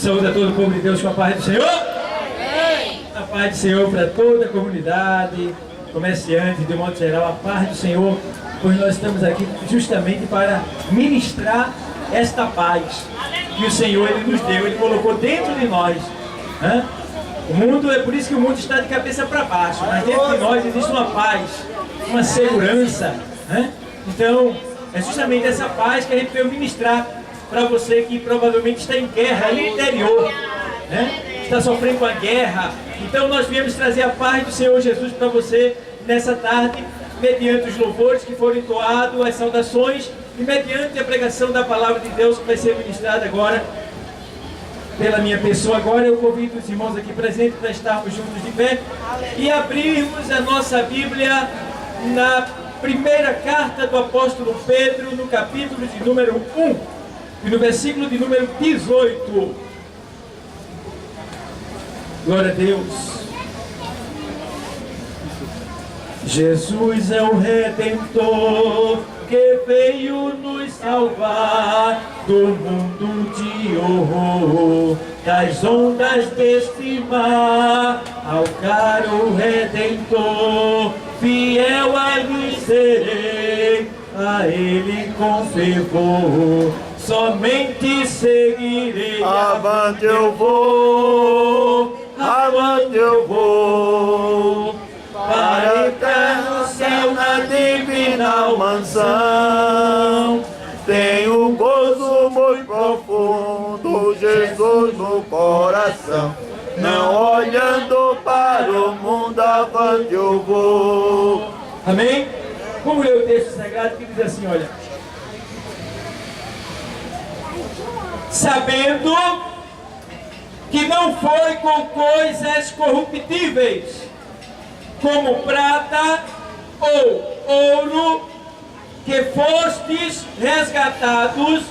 Saúde a todo o povo de Deus com a paz do Senhor. Amém. A paz do Senhor para toda a comunidade, comerciantes, de modo geral, a paz do Senhor, pois nós estamos aqui justamente para ministrar esta paz que o Senhor Ele nos deu, Ele colocou dentro de nós. O mundo, é por isso que o mundo está de cabeça para baixo, mas dentro de nós existe uma paz, uma segurança. Então, é justamente essa paz que a gente veio ministrar para você que provavelmente está em guerra no interior, está sofrendo uma guerra. Então nós viemos trazer a paz do Senhor Jesus para você nessa tarde, mediante os louvores que foram entoados, as saudações e mediante a pregação da palavra de Deus que vai ser ministrada agora pela minha pessoa. Agora eu convido os irmãos aqui presentes para estarmos juntos de pé e abrirmos a nossa Bíblia na primeira carta do apóstolo Pedro, no capítulo de número 1. E no versículo de número 18. Glória a Deus. Jesus é o Redentor que veio nos salvar do mundo de horror, das ondas deste mar. Ao caro Redentor, fiel a lhe serei, a Ele com fervor somente seguirei. Avante eu vou, para eterno céu na divina mansão. Tenho um gozo muito profundo, Jesus no coração. Não olhando para o mundo, avante eu vou. Amém? Vamos ler o texto sagrado que diz assim, olha. Sabendo que não foi com coisas corruptíveis, como prata ou ouro, que fostes resgatados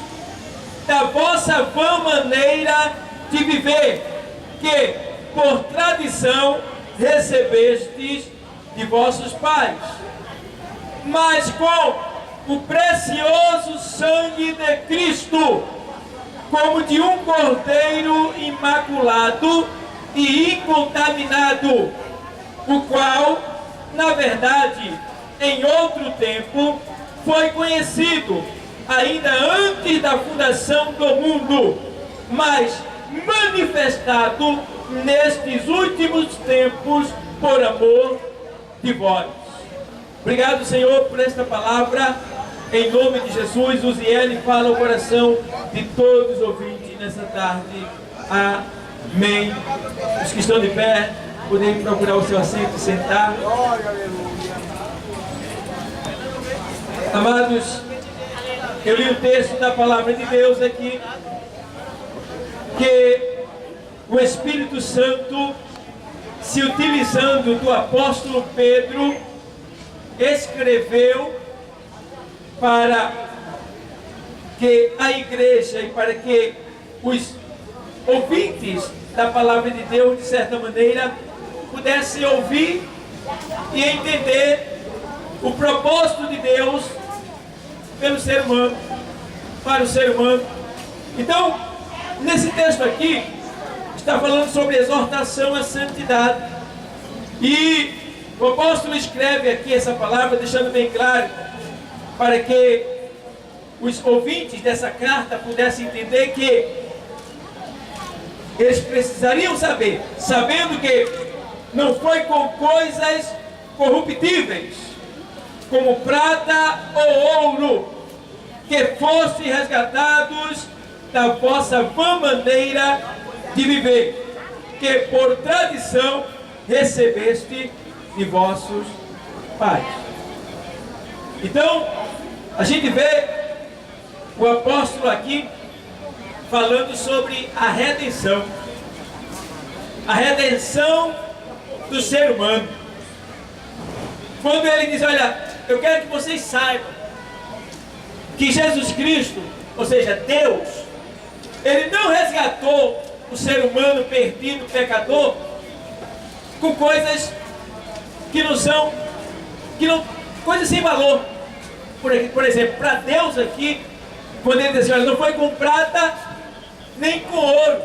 da vossa vã maneira de viver, que por tradição recebestes de vossos pais, mas com o precioso sangue de Cristo, como de um cordeiro imaculado e incontaminado, o qual, na verdade, em outro tempo, foi conhecido, ainda antes da fundação do mundo, mas manifestado nestes últimos tempos por amor de vós. Obrigado, Senhor, por esta palavra. Em nome de Jesus, use ela e fala o coração de todos os ouvintes nessa tarde. Amém. Os que estão de pé, podem procurar o seu assento e sentar. Amados, eu li o texto da palavra de Deus aqui, que o Espírito Santo, se utilizando do apóstolo Pedro, escreveu para que a igreja e para que os ouvintes da palavra de Deus, de certa maneira, pudessem ouvir e entender o propósito de Deus pelo ser humano, para o ser humano. Então, nesse texto aqui, está falando sobre exortação à santidade. E o apóstolo escreve aqui essa palavra, deixando bem claro, para que os ouvintes dessa carta pudessem entender que eles precisariam saber, sabendo que não foi com coisas corruptíveis, como prata ou ouro, que fossem resgatados da vossa vã maneira de viver, que por tradição recebeste de vossos pais. Então, a gente vê o apóstolo aqui falando sobre a redenção do ser humano. Quando ele diz, olha, eu quero que vocês saibam que Jesus Cristo, ou seja, Deus, Ele não resgatou o ser humano perdido, pecador, com coisas que não são, coisas sem valor. Por exemplo, para Deus aqui, quando ele diz assim, olha, não foi com prata nem com ouro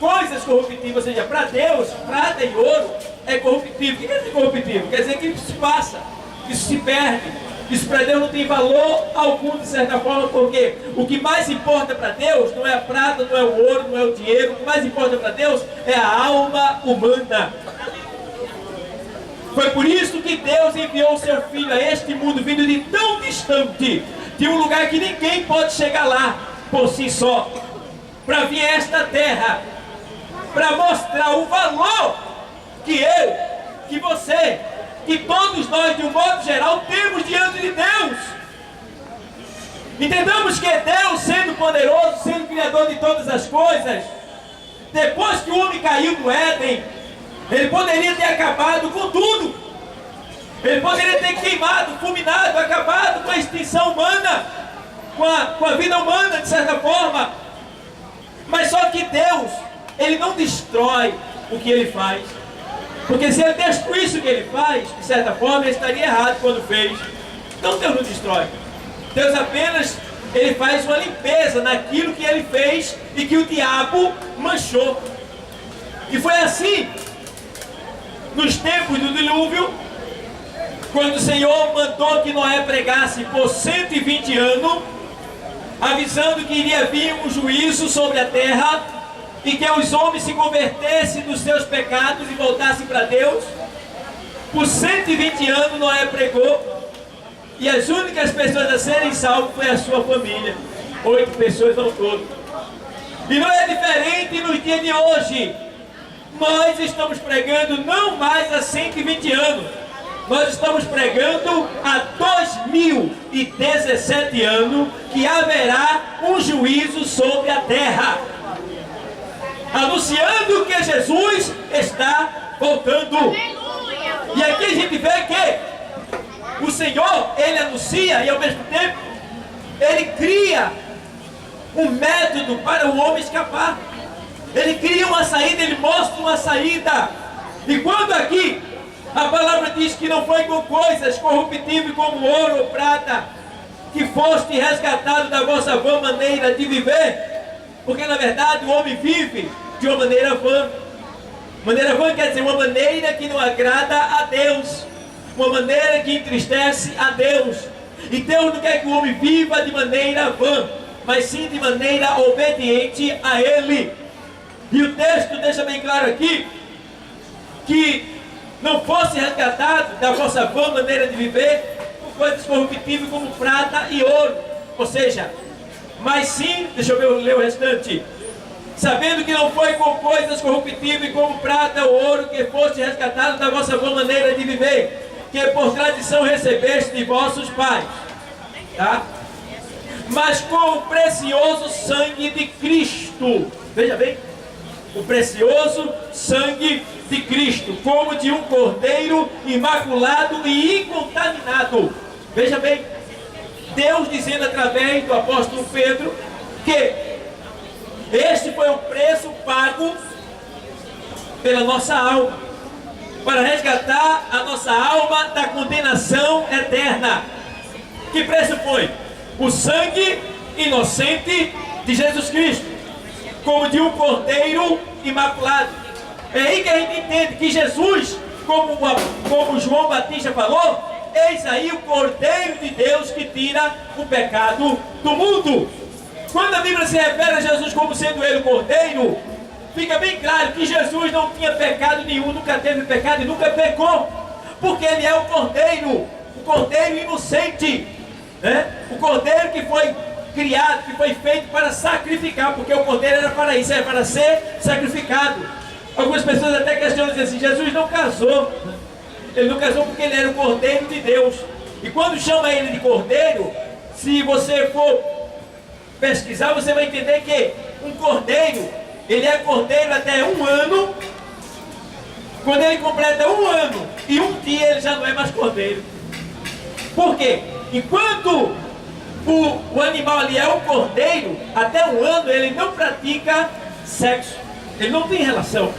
coisas corruptíveis, ou seja, para Deus, prata e ouro é corruptível. O que quer dizer corruptível? Quer dizer que isso se passa, isso se perde. Isso para Deus não tem valor algum, de certa forma, porque o que mais importa para Deus não é a prata, não é o ouro, não é o dinheiro. O que mais importa para Deus é a alma humana. Foi por isso que Deus enviou o seu Filho a este mundo, vindo de tão distante, de um lugar que ninguém pode chegar lá por si só, para vir a esta terra, para mostrar o valor que eu, que você, que todos nós, de um modo geral, temos diante de Deus. Entendamos que Deus, sendo poderoso, sendo criador de todas as coisas, depois que o homem caiu no Éden, ele poderia ter acabado com tudo. Ele poderia ter queimado, fulminado, acabado com a extinção humana, com a vida humana, de certa forma. Mas só que Deus, Ele não destrói o que Ele faz. Porque se Ele destruísse o que Ele faz, de certa forma, Ele estaria errado quando fez. Então Deus não destrói. Deus apenas, Ele faz uma limpeza naquilo que Ele fez e que o diabo manchou. E foi assim, nos tempos do dilúvio, quando o Senhor mandou que Noé pregasse por 120 anos, avisando que iria vir um juízo sobre a terra, e que os homens se convertessem dos seus pecados e voltassem para Deus. Por 120 anos Noé pregou, e as únicas pessoas a serem salvas foi a sua família. 8 pessoas ao todo. E não é diferente nos dias de hoje. Nós estamos pregando não mais há 120 anos. Nós estamos pregando há 2017 anos que haverá um juízo sobre a terra, anunciando que Jesus está voltando. E aqui a gente vê que o Senhor, Ele anuncia e ao mesmo tempo Ele cria um método para o homem escapar. Ele cria uma saída, Ele mostra uma saída. E quando aqui a palavra diz que não foi com coisas corruptíveis como ouro ou prata que foste resgatado da vossa vã maneira de viver, porque na verdade o homem vive de uma maneira vã. Maneira vã quer dizer uma maneira que não agrada a Deus, uma maneira que entristece a Deus. E Deus não quer que o homem viva de maneira vã, mas sim de maneira obediente a Ele. E o texto deixa bem claro aqui que não fosse resgatado da vossa vã maneira de viver com coisas corruptíveis como prata e ouro. Ou seja, mas sim, deixa eu ler o restante. Sabendo que não foi com coisas corruptíveis como prata ou ouro que foste resgatado da vossa boa maneira de viver, que por tradição recebeste de vossos pais, tá? Mas com o precioso sangue de Cristo. Veja bem, o precioso sangue de Cristo, como de um cordeiro imaculado e incontaminado. Veja bem, Deus dizendo através do apóstolo Pedro que este foi o preço pago pela nossa alma, para resgatar a nossa alma da condenação eterna. Que preço foi? O sangue inocente de Jesus Cristo, como de um cordeiro imaculado. É aí que a gente entende que Jesus, como João Batista falou, eis aí o Cordeiro de Deus que tira o pecado do mundo. Quando a Bíblia se refere a Jesus como sendo ele o Cordeiro, fica bem claro que Jesus não tinha pecado nenhum, nunca teve pecado e nunca pecou, porque ele é o Cordeiro inocente, né? O Cordeiro que foi criado, que foi feito para sacrificar, porque o Cordeiro era para isso, era para ser sacrificado. Algumas pessoas até questionam assim: Jesus não casou. Ele não casou porque ele era o Cordeiro de Deus. E quando chama ele de Cordeiro, se você for pesquisar, você vai entender que um cordeiro, ele é cordeiro até 1 ano. Quando ele completa 1 ano e 1 dia, ele já não é mais cordeiro. Por quê? Enquanto o animal ali é um cordeiro, até 1 ano ele não pratica sexo, ele não tem relação.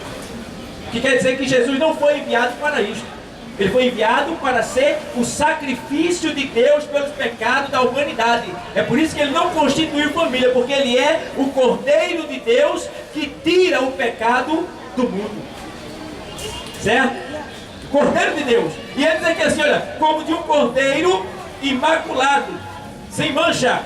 O que quer dizer que Jesus não foi enviado para isso. Ele foi enviado para ser o sacrifício de Deus pelos pecados da humanidade. É por isso que ele não constituiu família, porque ele é o Cordeiro de Deus que tira o pecado do mundo. Certo? Cordeiro de Deus. E ele diz aqui assim, olha, como de um cordeiro imaculado, sem mancha.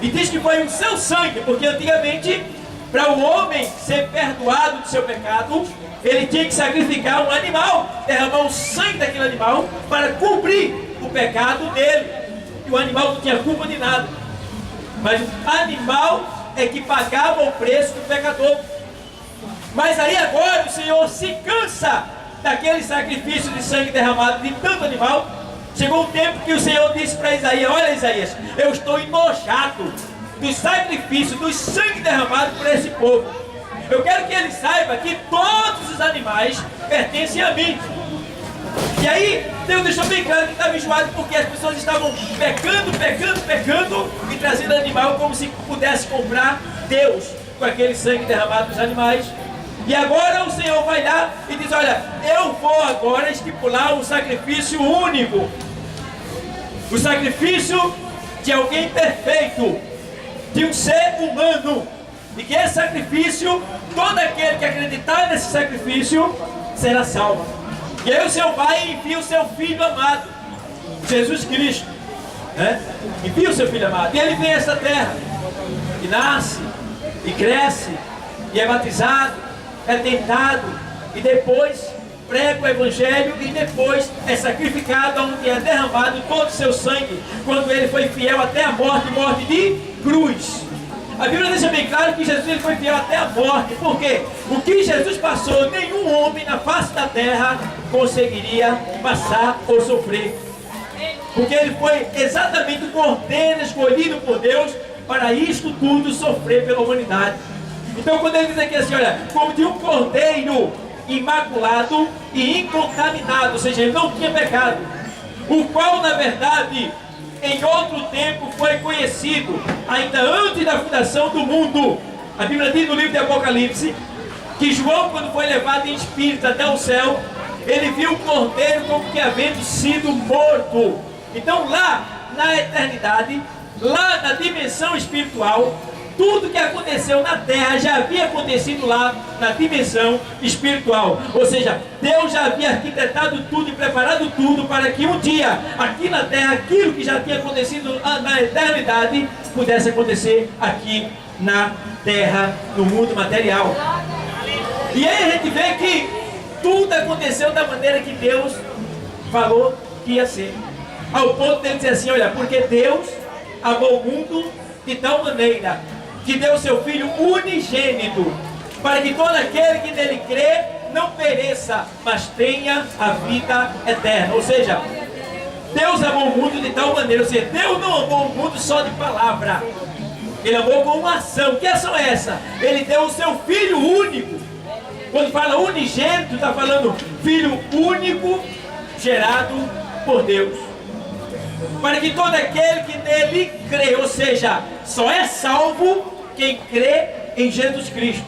E diz que foi o seu sangue, porque antigamente, para o homem ser perdoado do seu pecado, ele tinha que sacrificar um animal, derramar o sangue daquele animal para cobrir o pecado dele. E o animal não tinha culpa de nada. Mas o animal é que pagava o preço do pecador. Mas aí agora o Senhor se cansa daquele sacrifício de sangue derramado de tanto animal. Chegou um tempo que o Senhor disse para Isaías: olha, Isaías, eu estou enojado do sacrifício, do sangue derramado por esse povo. Eu quero que ele saiba que todos os animais pertencem a mim. E aí Deus deixou bem claro que estava enjoado, porque as pessoas estavam pecando e trazendo animal como se pudesse comprar Deus com aquele sangue derramado dos animais. E agora o Senhor vai lá e diz: olha, eu vou agora estipular um sacrifício único, o sacrifício de alguém perfeito, de um ser humano, e que esse sacrifício, todo aquele que acreditar nesse sacrifício será salvo. E aí o Senhor vai e envia o seu Filho amado, Jesus Cristo, né? Envia o seu Filho amado, e ele vem a essa terra, e nasce, e cresce, e é batizado, é tentado, e depois prega o Evangelho, e depois é sacrificado, onde é derramado todo o seu sangue, quando ele foi fiel até a morte, morte de cruz. A Bíblia deixa bem claro que Jesus ele foi fiel até a morte, porque o que Jesus passou, nenhum homem na face da terra conseguiria passar ou sofrer. Porque ele foi exatamente o cordeiro escolhido por Deus para isto tudo sofrer pela humanidade. Então quando ele diz aqui assim, olha, como de um cordeiro imaculado e incontaminado, ou seja, ele não tinha pecado, o qual na verdade em outro tempo foi conhecido, ainda antes da fundação do mundo. A Bíblia diz no livro de Apocalipse que João, quando foi levado em espírito até o céu, ele viu o cordeiro como que havendo sido morto. Então lá na eternidade, lá na dimensão espiritual, tudo que aconteceu na terra já havia acontecido lá na dimensão espiritual. Ou seja, Deus já havia arquitetado tudo e preparado tudo para que um dia, aqui na terra, aquilo que já tinha acontecido na eternidade, pudesse acontecer aqui na terra, no mundo material. E aí a gente vê que tudo aconteceu da maneira que Deus falou que ia ser. Ao ponto de dizer assim, olha, porque Deus amou o mundo de tal maneira que deu o seu Filho unigênito, para que todo aquele que nele crê não pereça, mas tenha a vida eterna. Ou seja, Deus amou o mundo de tal maneira, ou seja, Deus não amou o mundo só de palavra, Ele amou com uma ação. Que ação é essa? Ele deu o seu Filho único. Quando fala unigênito, está falando Filho único, gerado por Deus, para que todo aquele que nele crê, ou seja, só é salvo quem crê em Jesus Cristo.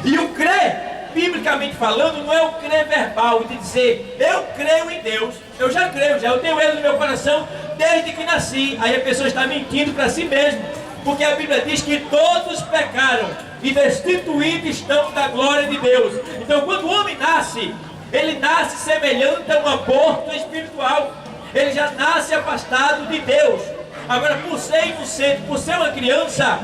E o crer, biblicamente falando, não é o crer verbal de dizer, eu creio em Deus, eu já creio, eu tenho Ele no meu coração desde que nasci. Aí a pessoa está mentindo para si mesmo, porque a Bíblia diz que todos pecaram e destituídos estão da glória de Deus. Então quando o homem nasce, ele nasce semelhante a um aborto espiritual. Ele já nasce afastado de Deus. Agora, por ser inocente, por ser uma criança,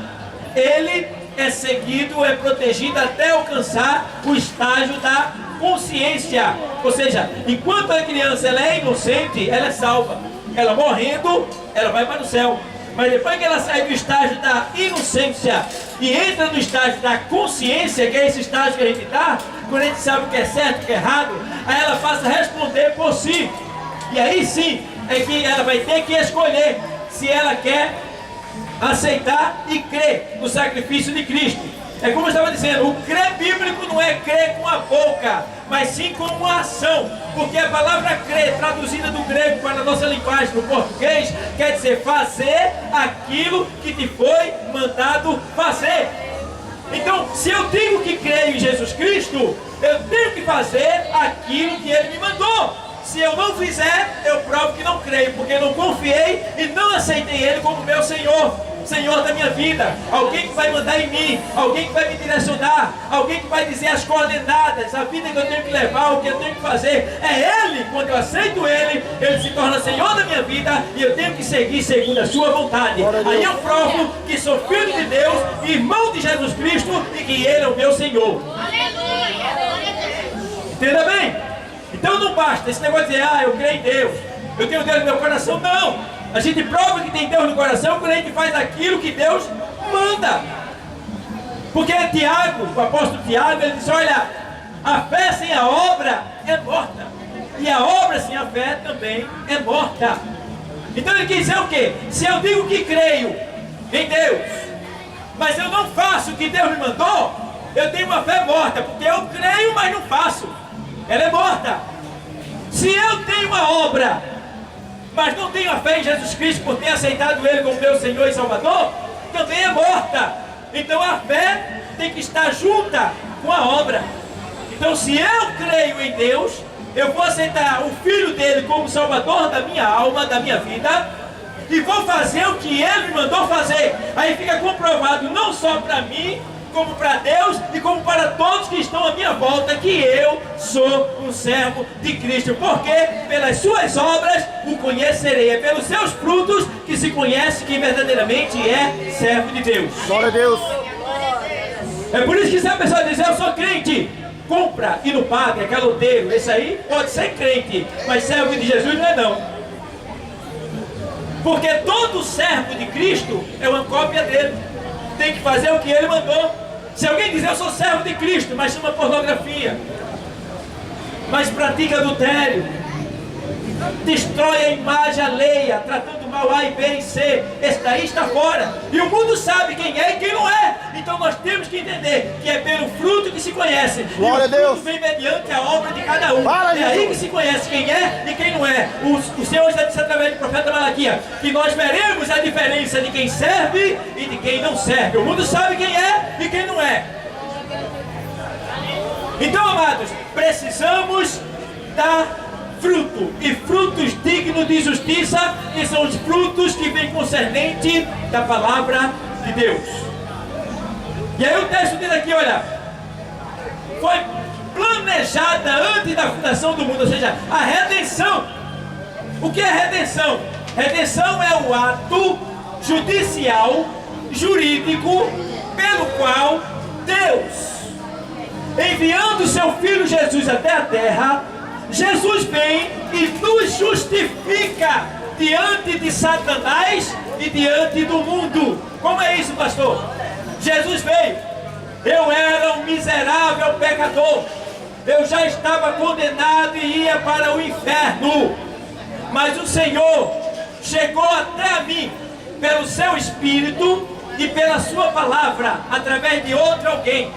ele é seguido, é protegido até alcançar o estágio da consciência. Ou seja, enquanto a criança ela é inocente, ela é salva. Ela morrendo, ela vai para o céu. Mas depois que ela sai do estágio da inocência e entra no estágio da consciência, que é esse estágio que a gente está, quando a gente sabe o que é certo e o que é errado, aí ela passa a responder por si. E aí sim, é que ela vai ter que escolher se ela quer aceitar e crer no sacrifício de Cristo. É como eu estava dizendo, o crer bíblico não é crer com a boca, mas sim com uma ação. Porque a palavra crer, traduzida do grego para a nossa linguagem, no português, quer dizer fazer aquilo que te foi mandado fazer. Então, se eu digo que creio em Jesus Cristo, eu tenho que fazer aquilo que Ele me mandou. Se eu não fizer, eu provo que não creio, porque eu não confiei e não aceitei Ele como meu Senhor. Senhor da minha vida, alguém que vai mandar em mim, alguém que vai me direcionar, alguém que vai dizer as coordenadas, a vida que eu tenho que levar, o que eu tenho que fazer. É Ele. Quando eu aceito Ele, Ele se torna Senhor da minha vida e eu tenho que seguir segundo a sua vontade. Aí eu provo que sou filho de Deus, irmão de Jesus Cristo e que Ele é o meu Senhor. Entenda bem? Então não basta esse negócio de dizer, eu creio em Deus, eu tenho Deus no meu coração. Não! A gente prova que tem Deus no coração quando a gente faz aquilo que Deus manda. Porque Tiago, o apóstolo Tiago, ele diz, olha, a fé sem a obra é morta. E a obra sem a fé também é morta. Então ele quer dizer o quê? Se eu digo que creio em Deus, mas eu não faço o que Deus me mandou, eu tenho uma fé morta, porque eu creio, mas não faço. Ela é morta. Se eu tenho uma obra, mas não tenho a fé em Jesus Cristo por ter aceitado Ele como meu Senhor e Salvador, também é morta. Então a fé tem que estar junta com a obra. Então se eu creio em Deus, eu vou aceitar o Filho dele como Salvador da minha alma, da minha vida, e vou fazer o que Ele me mandou fazer. Aí fica comprovado não só para mim, como para Deus e como para todos que estão à minha volta, que eu sou um servo de Cristo. Porque pelas suas obras o conhecerei. É pelos seus frutos que se conhece quem verdadeiramente é servo de Deus. Glória a Deus. É por isso que se a pessoa diz, eu sou crente, compra e não paga, é caloteiro. Esse aí pode ser crente, mas servo de Jesus não é não. Porque todo servo de Cristo é uma cópia dele. Tem que fazer o que Ele mandou. Se alguém dizer eu sou servo de Cristo, mas chama pornografia, mas pratica adultério, destrói a imagem alheia, tratando mal A e B e C, esse daí está fora. E o mundo sabe quem é e quem não é. Então nós temos que entender que é pelo fruto que se conhece. Glória a Deus. O fruto vem mediante a obra de cada um. É aí que se conhece quem é e quem não é. O Senhor já disse através do profeta Malaquias que nós veremos a diferença de quem serve e de quem não serve. O mundo sabe quem é e quem não é. Então, amados, precisamos dar fruto, e frutos dignos de justiça, que são os frutos que vêm concernente da palavra de Deus. E aí o texto diz aqui, olha, foi planejada antes da fundação do mundo, ou seja, a redenção. O que é redenção? Redenção é o ato judicial, jurídico, pelo qual Deus, enviando seu Filho Jesus até a terra, Jesus vem e nos justifica diante de Satanás e diante do mundo. Como é isso, pastor? Jesus veio. Eu era um miserável pecador. Eu já estava condenado e ia para o inferno. Mas o Senhor chegou até a mim pelo seu Espírito e pela sua palavra, através de outro alguém,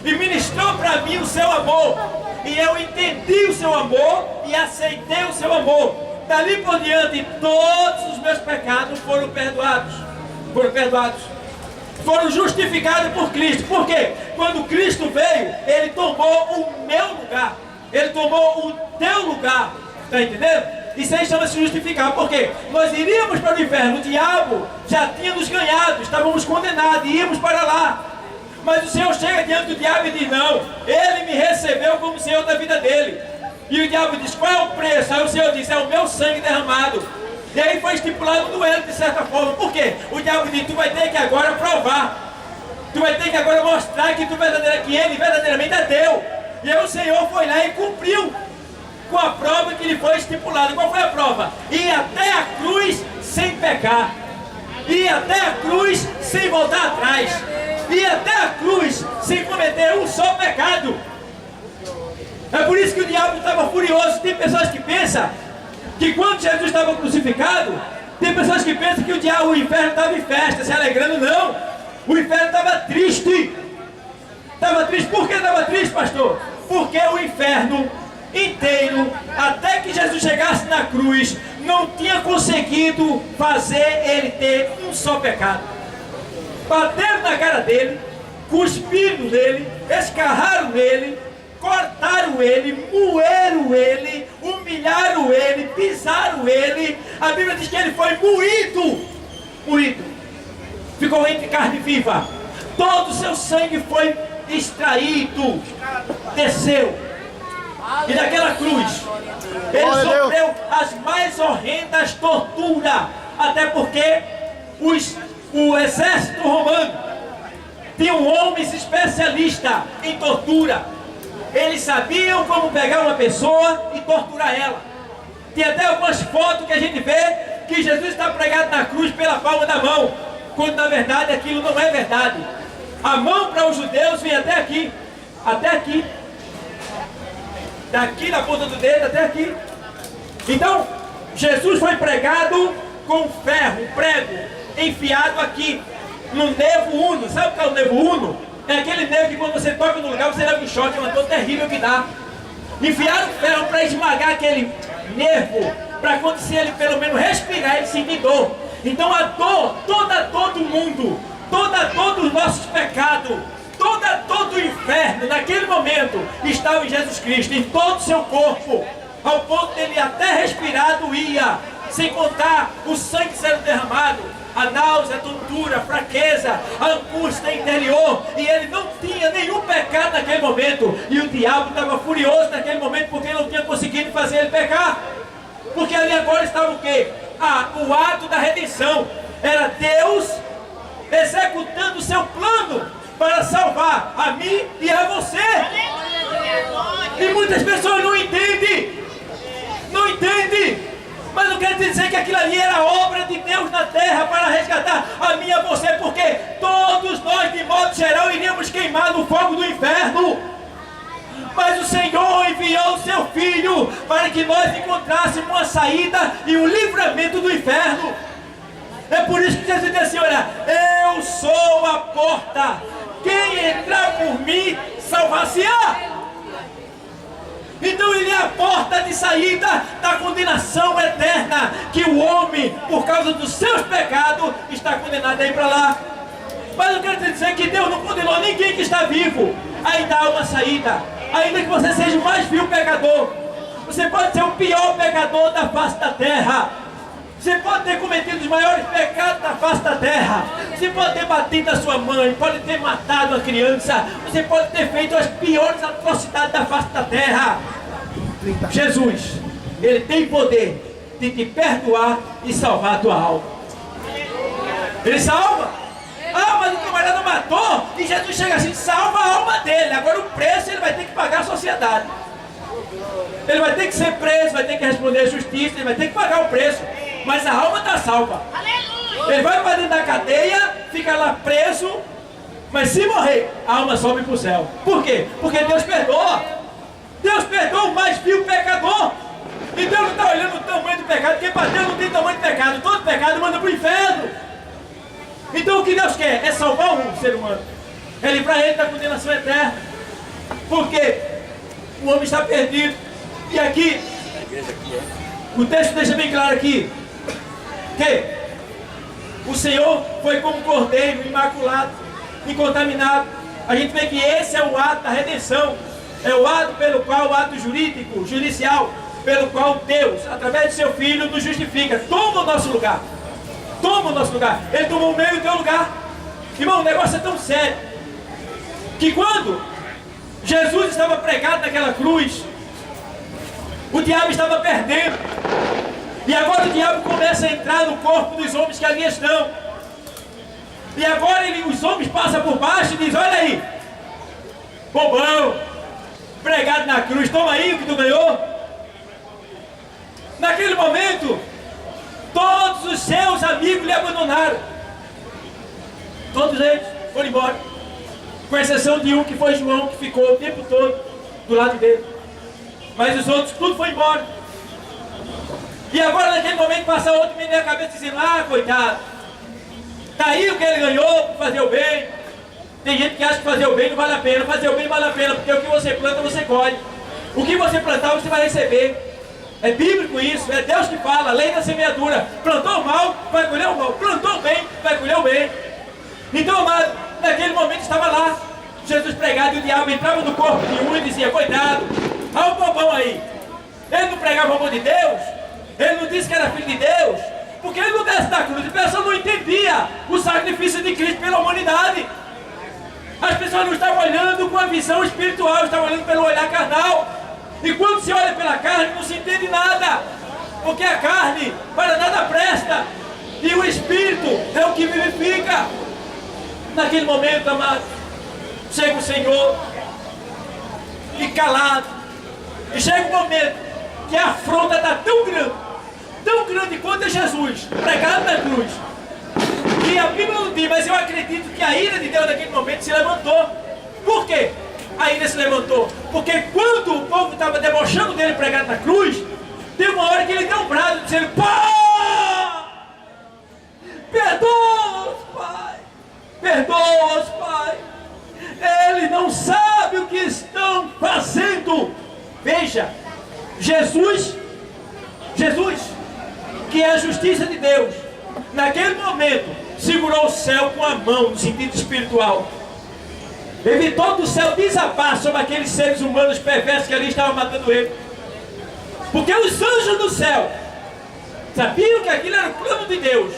e ministrou para mim o seu amor. E eu entendi o seu amor e aceitei o seu amor. Dali por diante, todos os meus pecados foram perdoados. Foram justificados por Cristo. Por quê? Quando Cristo veio, Ele tomou o meu lugar. Ele tomou o teu lugar. Está entendendo? Isso aí chama-se justificar. Por quê? Nós iríamos para o inferno. O diabo já tinha nos ganhado. Estávamos condenados. Íamos para lá. Mas o Senhor chega diante do diabo e diz, não, Ele me recebeu como Senhor da vida dele. E o diabo diz, qual é o preço? Aí o Senhor diz, é o meu sangue derramado. E aí foi estipulado no duelo de certa forma. Por quê? O diabo diz, tu vai ter que agora provar. Tu vai ter que agora mostrar que, que Ele verdadeiramente é teu. E aí o Senhor foi lá e cumpriu com a prova que lhe foi estipulada. Qual foi a prova? Ir até a cruz sem pecar. Ir até a cruz sem voltar atrás. Ir até a cruz sem cometer um só pecado. É por isso que o diabo estava furioso. Tem pessoas que pensam que quando Jesus estava crucificado, tem pessoas que pensam que o inferno estava em festa, se alegrando. Não, o inferno estava triste. Estava triste. Por que estava triste, pastor? Porque o inferno inteiro, até que Jesus chegasse na cruz, não tinha conseguido fazer ele ter um só pecado. Bateram na cara dele, cuspiram nele, escarraram nele, cortaram ele, moeram ele, humilharam ele, pisaram ele. A Bíblia diz que ele foi moído. ficou entre carne viva. Todo o seu sangue foi extraído, desceu. E naquela cruz, ele sofreu as mais horrendas torturas, até porque o exército romano tinha homens especialistas em tortura. Eles sabiam como pegar uma pessoa e torturar ela. Tem até algumas fotos que a gente vê que Jesus está pregado na cruz pela palma da mão, quando na verdade aquilo não é verdade. A mão para os judeus vem até aqui, daqui na ponta do dedo até aqui. Então, Jesus foi pregado com ferro, prego, enfiado aqui, no nervo uno. Sabe o que é o nervo uno? É aquele nervo que quando você toca no lugar, você leva um choque, é uma dor terrível que dá. Enfiaram ferro para esmagar aquele nervo, para quando se ele pelo menos respirar, ele sentir dor. Então a dor, toda a dor do mundo, toda a dor dos nossos pecados, toda a dor do inferno, naquele momento, estava em Jesus Cristo, em todo o seu corpo, ao ponto dele até respirar doía, sem contar o sangue sendo derramado, a náusea, a tontura, a fraqueza, a angústia interior, e ele não tinha nenhum pecado naquele momento, e o diabo estava furioso naquele momento, porque ele não tinha conseguido fazer ele pecar, porque ali agora estava o quê? O ato da redenção, era Deus executando o seu plano para salvar a mim e a você. E muitas pessoas não entendem, mas não quer dizer que aquilo ali era obra de Deus na terra para resgatar a mim e a você, porque todos nós, de modo geral, iríamos queimar no fogo do inferno. Mas o Senhor enviou o seu Filho para que nós encontrássemos uma saída e um livramento do inferno. É por isso que Jesus disse assim: olha, eu sou a porta, quem entrar por mim salvar-se-á. Então ele é a porta de saída da condenação eterna, que o homem, por causa dos seus pecados, está condenado a ir para lá. Mas eu quero te dizer que Deus não condenou ninguém que está vivo. Ainda há uma saída. Ainda que você seja o mais vil pecador, você pode ser o pior pecador da face da terra, você pode ter cometido os maiores pecados da face da terra, você pode ter batido a sua mãe, pode ter matado a criança, você pode ter feito as piores atrocidades da face da terra. Jesus, ele tem poder de te perdoar e salvar a tua alma. Ele salva. Ah, mas o camarada matou, e Jesus chega assim, salva a alma dele. Agora o preço ele vai ter que pagar a sociedade. Ele vai ter que ser preso, vai ter que responder à justiça, ele vai ter que pagar o preço. Mas a alma está salva. Ele vai para dentro da cadeia, fica lá preso, mas se morrer, a alma sobe para o céu. Por quê? Porque Deus perdoa. Deus perdoa o mais vil pecador. E Deus não está olhando o tamanho do pecado, porque para Deus não tem tamanho de pecado. Todo pecado manda para o inferno. Então o que Deus quer é salvar o ser humano, é livrar ele da condenação eterna, porque o homem está perdido. E aqui, o texto deixa bem claro aqui, que o Senhor foi como um cordeiro imaculado, incontaminado. A gente vê que esse é o ato da redenção, é o ato pelo qual, o ato jurídico, judicial, pelo qual Deus, através de seu Filho, nos justifica, toma o nosso lugar. Toma o nosso lugar. Ele tomou o meu e o teu lugar. Irmão, o negócio é tão sério que quando Jesus estava pregado naquela cruz, o diabo estava perdendo. E agora o diabo começa a entrar no corpo dos homens que ali estão. E agora os homens passam por baixo e dizem: olha aí, bobão, pregado na cruz, toma aí o que tu ganhou. Naquele momento, todos os seus amigos lhe abandonaram. Todos eles foram embora. Com exceção de um, que foi João, que ficou o tempo todo do lado dele. Mas os outros, tudo foi embora. E agora naquele momento passa outro menino na cabeça dizendo: ah, coitado, tá aí o que ele ganhou para fazer o bem. Tem gente que acha que fazer o bem não vale a pena. Fazer o bem vale a pena, porque o que você planta você colhe. O que você plantar você vai receber. É bíblico isso, é Deus que fala, a lei da semeadura. Plantou o mal, vai colher o mal. Plantou o bem, vai colher o bem. Então, amado, naquele momento estava lá Jesus pregado, e o diabo entrava no corpo de um e dizia: coitado, olha o bobão aí. Ele não pregava o amor de Deus, ele não disse que era filho de Deus, porque ele não desce da cruz. A pessoa não entendia o sacrifício de pessoas não estavam olhando com a visão espiritual, estavam olhando pelo olhar carnal. E quando se olha pela carne, não se entende nada, porque a carne para nada presta, e o Espírito é o que vivifica. Naquele momento, amado, chega o Senhor, e calado, e chega um momento que a afronta está tão grande quanto é Jesus, pregado na cruz, que a Bíblia não diz, mas eu acredito que a ira de Deus naquele momento se levantou. Por quê? A ira se levantou porque quando o povo estava debochando dele pregado na cruz, teve uma hora que ele deu um brado dizendo: Pai, perdoa-os, Pai, perdoa-os, Pai, ele não sabe o que estão fazendo. Veja, Jesus, que é a justiça de Deus, naquele momento segurou o céu com a mão, no sentido espiritual, evitou do céu desabar sobre aqueles seres humanos perversos que ali estavam matando ele, porque os anjos do céu sabiam que aquilo era o plano de Deus,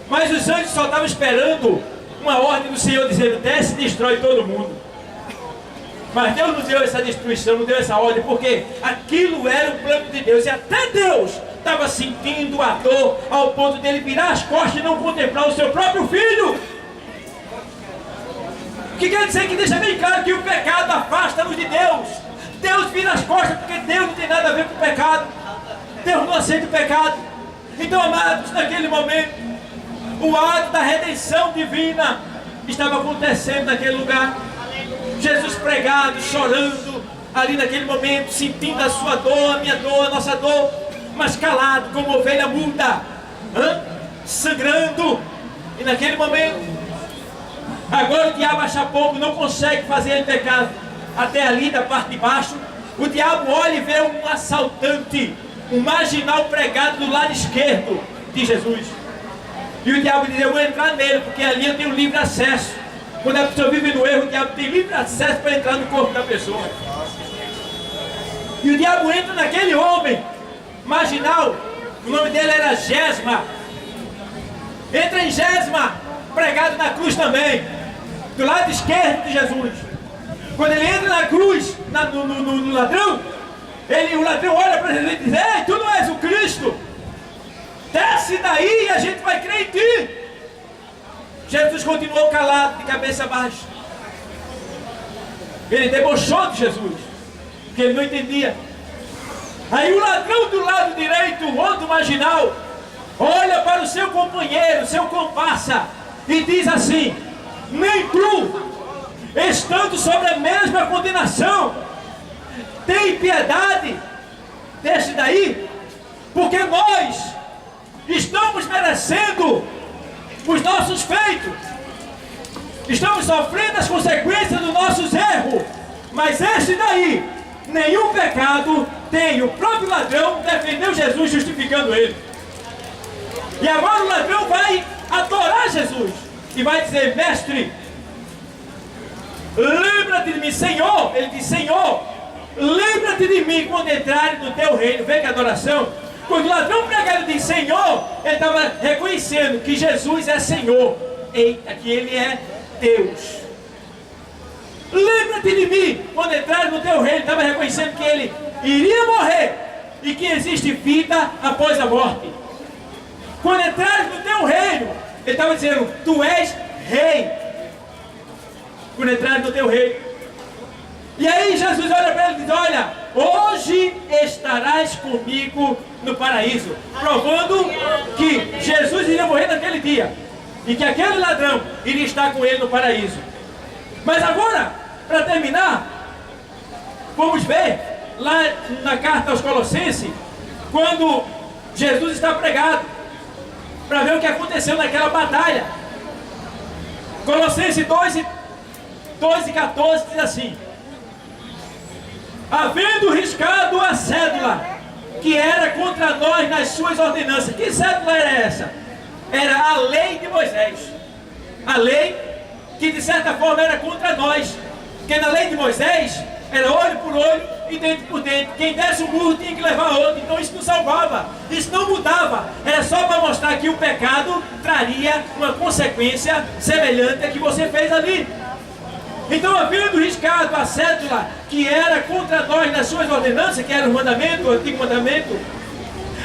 mas os anjos só estavam esperando uma ordem do Senhor dizendo: desce e destrói todo mundo. Mas Deus não deu essa destruição, não deu essa ordem, porque aquilo era o plano de Deus, e até Deus estava sentindo a dor ao ponto dele virar as costas e não contemplar o seu próprio filho. O que quer dizer que deixa bem claro que o pecado afasta-nos de Deus. Deus vira as costas porque Deus não tem nada a ver com o pecado. Deus não aceita o pecado. Então, amados, naquele momento, o ato da redenção divina estava acontecendo naquele lugar. Jesus pregado, chorando, ali naquele momento, sentindo a sua dor, a minha dor, a nossa dor, mas calado como ovelha muda, sangrando. E naquele momento, agora o diabo acha pouco, não consegue fazer ele pecar até ali da parte de baixo. O diabo olha e vê um assaltante, um marginal pregado do lado esquerdo de Jesus. E o diabo diz: eu vou entrar nele, porque ali eu tenho livre acesso. Quando a pessoa vive no erro, o diabo tem livre acesso para entrar no corpo da pessoa. E o diabo entra naquele homem marginal, o nome dele era Gesma. Entra em Gesma, pregado na cruz também, do lado esquerdo de Jesus. Quando ele entra na cruz, no ladrão, o ladrão olha para Jesus e diz: ei, tu não és o Cristo? Desce daí e a gente vai crer em ti. Jesus continuou calado, de cabeça baixa. Ele debochou de Jesus, porque ele não entendia. Aí o ladrão do lado direito, o outro marginal, olha para o seu companheiro, seu comparsa, e diz assim: nem tu, estando sobre a mesma condenação, tem piedade desse daí, porque nós estamos merecendo os nossos feitos, estamos sofrendo as consequências dos nossos erros, mas esse daí, nenhum pecado tem. O próprio ladrão defendeu Jesus, justificando ele. E agora o ladrão vai adorar Jesus e vai dizer: mestre, lembra-te de mim. Senhor, ele diz: Senhor, lembra-te de mim quando entrares no teu reino. Vê que adoração. Quando o ladrão pregado diz Senhor, ele estava reconhecendo que Jesus é Senhor, eita, que ele é Deus. Lembra-te de mim quando entrar no teu reino. Ele estava reconhecendo que ele iria morrer e que existe vida após a morte. Quando entrar no teu reino, ele estava dizendo: tu és rei. Quando entrar no teu reino. E aí Jesus olha para ele e diz: olha, hoje estarás comigo no paraíso, provando que Jesus iria morrer naquele dia e que aquele ladrão iria estar com ele no paraíso. Mas agora, para terminar, vamos ver lá na carta aos Colossenses, quando Jesus está pregado, para ver o que aconteceu naquela batalha. Colossenses 2 e 14 diz assim: havendo riscado a cédula que era contra nós nas suas ordenanças. Que cédula era essa? Era a lei de Moisés. A lei que de certa forma era contra nós. Porque na lei de Moisés era olho por olho e dente por dente. Quem desse um burro tinha que levar outro. Então isso não salvava, isso não mudava. Era só para mostrar que o pecado traria uma consequência semelhante à que você fez ali. Então, havendo riscado a cédula que era contra nós nas suas ordenanças, que era o mandamento, o antigo mandamento,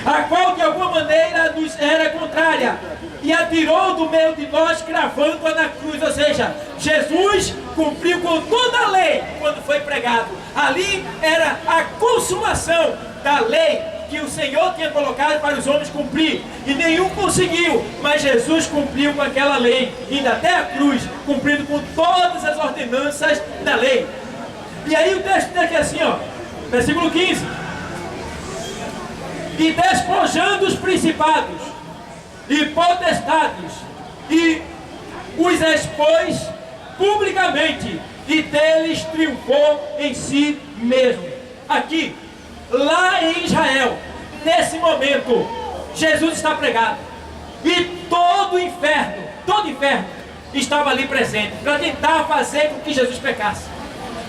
a qual de alguma maneira nos era contrária, e atirou do meio de nós, cravando-a na cruz. Ou seja, Jesus cumpriu com toda a lei quando foi pregado. Ali era a consumação da lei que o Senhor tinha colocado para os homens cumprir, e nenhum conseguiu, mas Jesus cumpriu com aquela lei, indo até a cruz, cumprindo com todas as ordenanças da lei. E aí o texto diz aqui assim, ó, versículo 15: e despojando os principados e potestades, e os expôs publicamente, e deles triunfou em si mesmo. Aqui, lá em Israel, nesse momento, Jesus está pregado, e todo o inferno estava ali presente, para tentar fazer com que Jesus pecasse.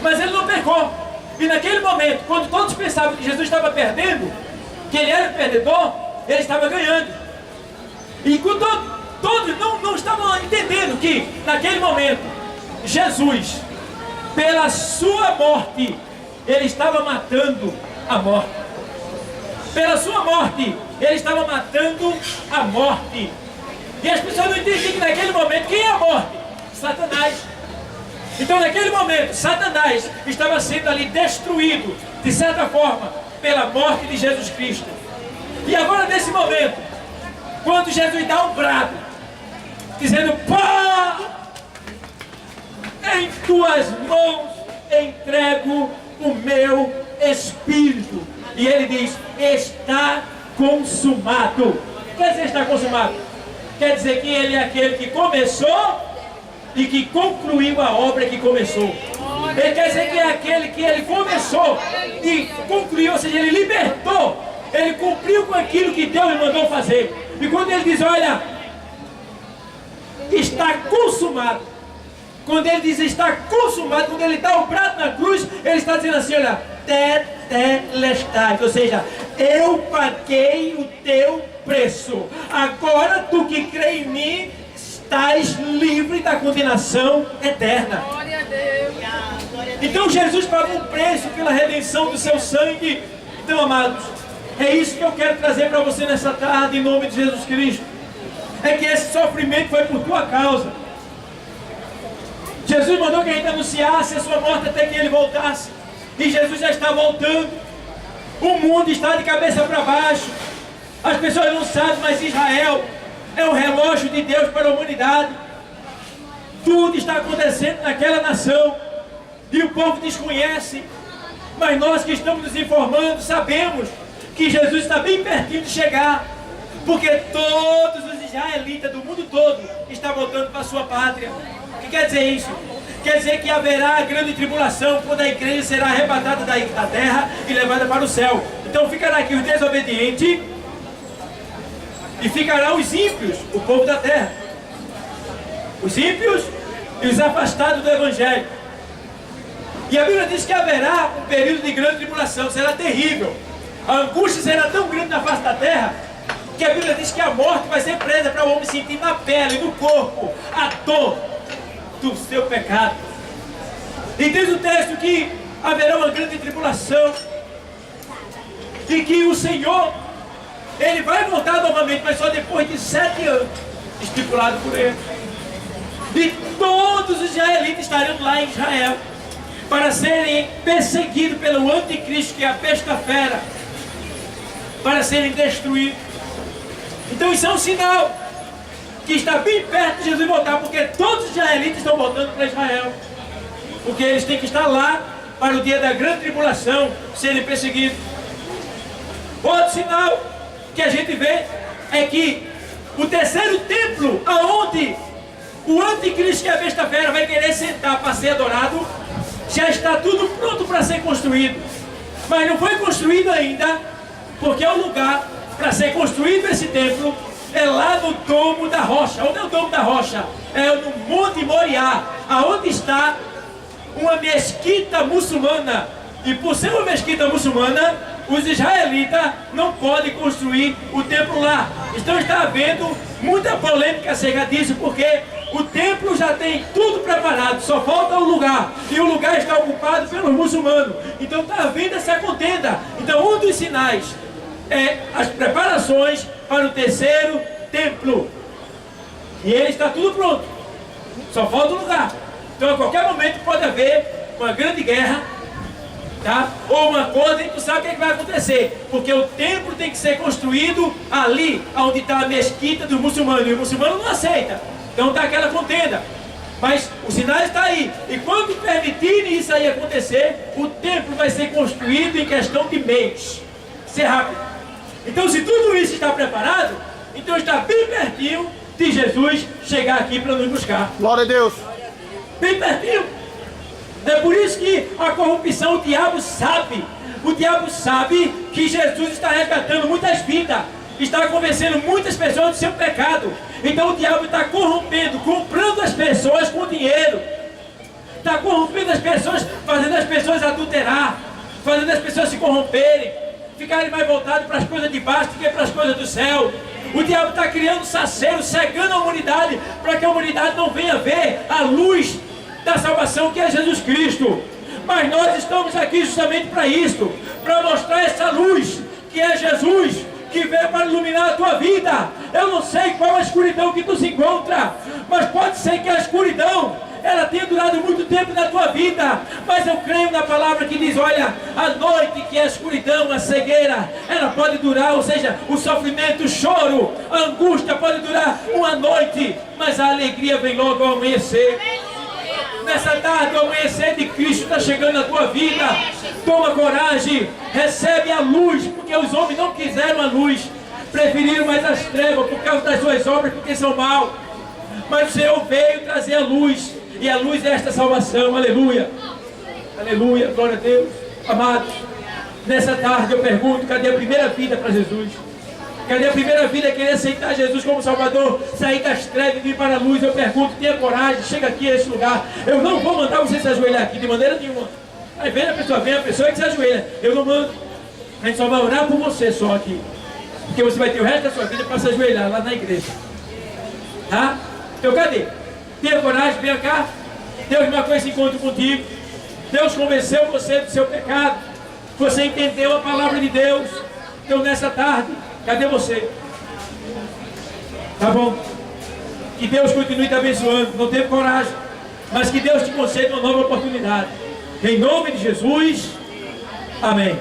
Mas ele não pecou, e naquele momento, quando todos pensavam que Jesus estava perdendo, que ele era o perdedor, ele estava ganhando. E quando todos não estavam entendendo que, naquele momento, Jesus, pela sua morte, ele estava matando a morte. Pela sua morte, ele estava matando a morte. E as pessoas não entendiam que naquele momento, quem é a morte? Satanás. Então naquele momento, Satanás estava sendo ali destruído, de certa forma, pela morte de Jesus Cristo. E agora nesse momento, quando Jesus dá um brado, dizendo: Pá, em tuas mãos entrego o meu espírito. E ele diz: está consumado. Quer dizer, está consumado? Quer dizer que ele é aquele que começou e que concluiu a obra que começou. Ele quer dizer que é aquele que ele começou e concluiu, ou seja, ele libertou, ele cumpriu com aquilo que Deus lhe mandou fazer. E quando ele diz: olha, está consumado, quando ele diz está consumado, quando ele dá o prato na cruz, ele está dizendo assim: olha, tetelestai, ou seja, eu paguei o teu preço, agora tu que crê em mim estás livre da condenação eterna. Glória a Deus. Então Jesus pagou um preço pela redenção do seu sangue. Então, amados, é isso que eu quero trazer para você nessa tarde, em nome de Jesus Cristo. É que esse sofrimento foi por tua causa. Jesus mandou que a gente anunciasse a sua morte até que ele voltasse. E Jesus já está voltando. O mundo está de cabeça para baixo. As pessoas não sabem, mas Israel é o relógio de Deus para a humanidade. Tudo está acontecendo naquela nação e o povo desconhece. Mas nós que estamos nos informando sabemos que Jesus está bem pertinho de chegar, porque todos os israelitas do mundo todo estão voltando para a sua pátria. O que quer dizer isso? Quer dizer que haverá a grande tribulação, quando a igreja será arrebatada da terra e levada para o céu. Então ficará aqui os desobedientes e ficarão os ímpios, o povo da terra. Os ímpios e os afastados do evangelho. E a Bíblia diz que haverá um período de grande tribulação, será terrível. A angústia será tão grande na face da terra, que a Bíblia diz que a morte vai ser presa para o homem sentir na pele, no corpo, a dor do seu pecado. E diz o texto que haverá uma grande tribulação, e que o Senhor, ele vai voltar novamente, mas só depois de 7 anos, estipulado por ele. E todos os israelitas estarão lá em Israel, para serem perseguidos pelo anticristo, que é a besta fera, para serem destruídos. Então isso é um sinal que está bem perto de Jesus voltar, porque todos os israelitas estão voltando para Israel, porque eles têm que estar lá para o dia da grande tribulação, serem perseguidos. Outro sinal que a gente vê é que o terceiro templo, aonde o anticristo, que é a besta fera, vai querer sentar para ser adorado, já está tudo pronto para ser construído, mas não foi construído ainda, porque o lugar para ser construído esse templo é lá no Domo da Rocha. Onde é o Domo da Rocha? É no Monte Moriá, aonde está uma mesquita muçulmana. E por ser uma mesquita muçulmana, os israelitas não podem construir o templo lá. Então está havendo muita polêmica acerca disso, porque o templo já tem tudo preparado, só falta o lugar. E o lugar está ocupado pelos muçulmanos. Então está havendo essa contenda. Então um dos sinais é as preparações para o terceiro templo. E ele está tudo pronto. Só falta o lugar. Então a qualquer momento pode haver uma grande guerra, tá? Ou uma coisa, e tu sabe o que vai acontecer, porque o templo tem que ser construído ali onde está a mesquita dos muçulmanos, e o muçulmano não aceita, então está aquela contenda, mas o sinal está aí, e quando permitirem isso aí acontecer, o templo vai ser construído em questão de mês, ser rápido. Então se tudo isso está preparado, então está bem pertinho de Jesus chegar aqui para nos buscar. Glória a Deus. Bem pertinho. É por isso que a corrupção, o diabo sabe que Jesus está resgatando muitas vidas, está convencendo muitas pessoas do seu pecado. Então o diabo está corrompendo, comprando as pessoas com dinheiro, está corrompendo as pessoas, fazendo as pessoas adulterar, fazendo as pessoas se corromperem, ficarem mais voltados para as coisas de baixo do que para as coisas do céu. O diabo está criando saceiro, cegando a humanidade, para que a humanidade não venha ver a luz da salvação, que é Jesus Cristo. Mas nós estamos aqui justamente para isso, para mostrar essa luz que é Jesus, que veio para iluminar a tua vida. Eu não sei qual a escuridão que tu se encontra, mas pode ser que a escuridão ela tenha durado muito tempo na tua vida, mas eu creio na palavra que diz, olha, a noite que é a escuridão, a cegueira, ela pode durar, ou seja, o sofrimento, o choro, a angústia pode durar uma noite, mas a alegria vem logo ao amanhecer. Nessa tarde, o amanhecer de Cristo está chegando na tua vida. Toma coragem, recebe a luz, porque os homens não quiseram a luz, preferiram mais as trevas por causa das suas obras, porque são mal. Mas o Senhor veio trazer a luz, e a luz é esta salvação. Aleluia, aleluia, glória a Deus. Amados, nessa tarde eu pergunto, cadê a primeira vida para Jesus? Cadê a primeira vida, querer aceitar Jesus como Salvador, sair das trevas e vir para a luz? Eu pergunto, tenha coragem, chega aqui a esse lugar. Eu não vou mandar você se ajoelhar aqui de maneira nenhuma. Aí vem a pessoa que se ajoelha. Eu não mando. A gente só vai orar por você só aqui, porque você vai ter o resto da sua vida para se ajoelhar lá na igreja. Tá? Então cadê? Tenha coragem, venha cá. Deus marcou esse encontro contigo. Deus convenceu você do seu pecado. Você entendeu a palavra de Deus. Então nessa tarde, cadê você? Tá bom? Que Deus continue te abençoando. Não teve coragem, mas que Deus te conceda uma nova oportunidade. Em nome de Jesus. Amém.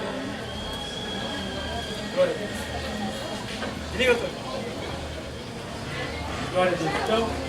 Glória a Deus. Glória a Deus. Então,